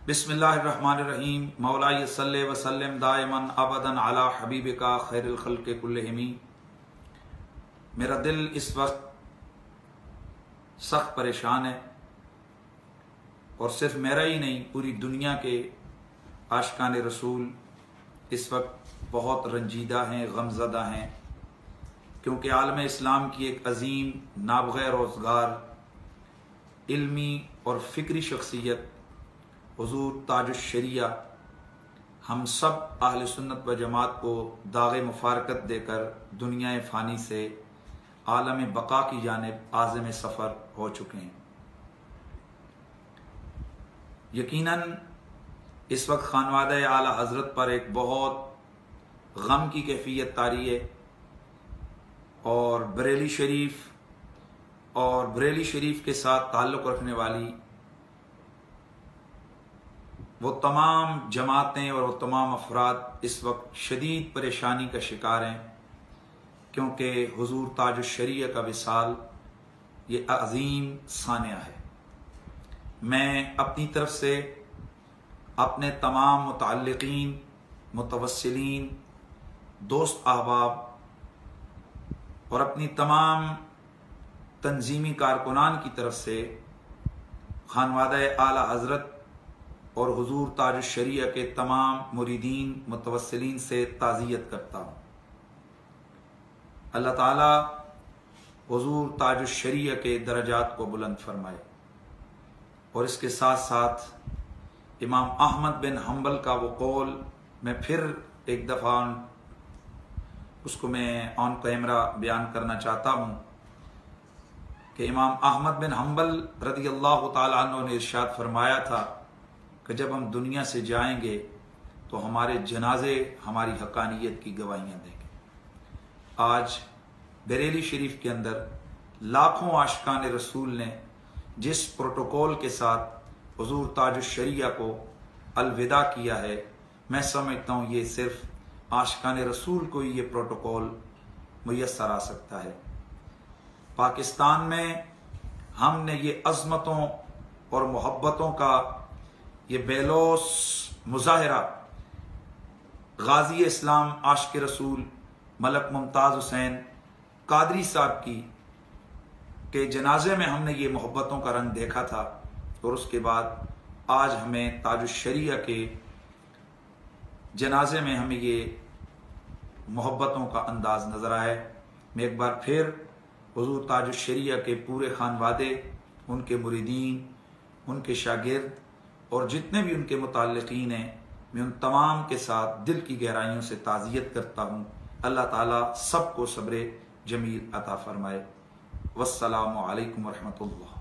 बिस्मिल्लाहिर्रहमानिर्रहीम। मौला सल्ले वसल्लम दायमन अबदन अला हबीबिका खैरुल खल्क़ि कुल्लिहिम। मेरा दिल इस वक्त सख्त परेशान है और सिर्फ मेरा ही नहीं, पूरी दुनिया के आशिकान रसूल इस वक्त बहुत रंजीदा हैं, गमज़दा हैं, क्योंकि आलम इस्लाम की एक अजीम नाबग़ैर रोज़गार इल्मी और फ़िक्री शख्सियत हुज़ूर ताजुश शरिया हम सब अहले सुन्नत व जमात को दाग़े मुफ़ारकत देकर दुनिया फ़ानी से आलम बका की जानिब आज़म सफ़र हो चुके हैं। यकीनन इस वक्त खानवादा आला हज़रत पर एक बहुत गम की कैफियत तारी है और बरेली शरीफ के साथ ताल्लुक़ रखने वाली वो तमाम जमातें और वो तमाम अफराद इस वक्त शदीद परेशानी का शिकार हैं, क्योंकि हुज़ूर ताजुश शरिया का विसाल ये अज़ीम सानिया है। मैं अपनी तरफ से अपने तमाम मुतअल्लिक़ीन, मुतवस्सिलीन, दोस्त अहबाब और अपनी तमाम तंजीमी कारकुनान की तरफ से खानवादा आला हज़रत और हुज़ूर ताजुश शरिया के तमाम मुरीदीन मुतवस्सिलीन से ताज़ियत करता हूँ। अल्लाह ताला हुज़ूर ताजुश शरिया के दरजात को बुलंद फरमाए और इसके साथ साथ इमाम अहमद बिन हम्बल का वो कौल मैं फिर एक दफ़ा उसको मैं ऑन कैमरा बयान करना चाहता हूँ कि इमाम अहमद बिन हम्बल रज़ियल्लाहु ताला अन्हु ने इरशाद फरमाया था कि जब हम दुनिया से जाएंगे तो हमारे जनाजे हमारी हकानियत की गवाहियाँ देंगे। आज बरेली शरीफ के अंदर लाखों आशिकान रसूल ने जिस प्रोटोकॉल के साथ हुज़ूर ताजुश शरिया को अलविदा किया है, मैं समझता हूँ ये सिर्फ आशिकान रसूल को ही ये प्रोटोकॉल मुयस्सर आ सकता है। पाकिस्तान में हमने ये अज़मतों और मोहब्बतों का ये बेलोस मुजाहिरा गाजी इस्लाम आशिक रसूल मलक मुमताज़ हुसैन कादरी साहब की के जनाजे में हमने ये मोहब्बतों का रंग देखा था और उसके बाद आज हमें ताजुश शरिया के जनाजे में हमें ये मोहब्बतों का अंदाज नजर आया। मैं एक बार फिर हुज़ूर ताजुश शरिया के पूरे खानवादे, उनके मुरीदीन, उनके शागिर्द और जितने भी उनके मुताल्लिक़ीन हैं, मैं उन तमाम के साथ दिल की गहराइयों से ताज़ियत करता हूँ। अल्लाह ताला सबको सब्र जमील अता फरमाए। वस्सलामु अलैकुम व रहमतुल्लाह।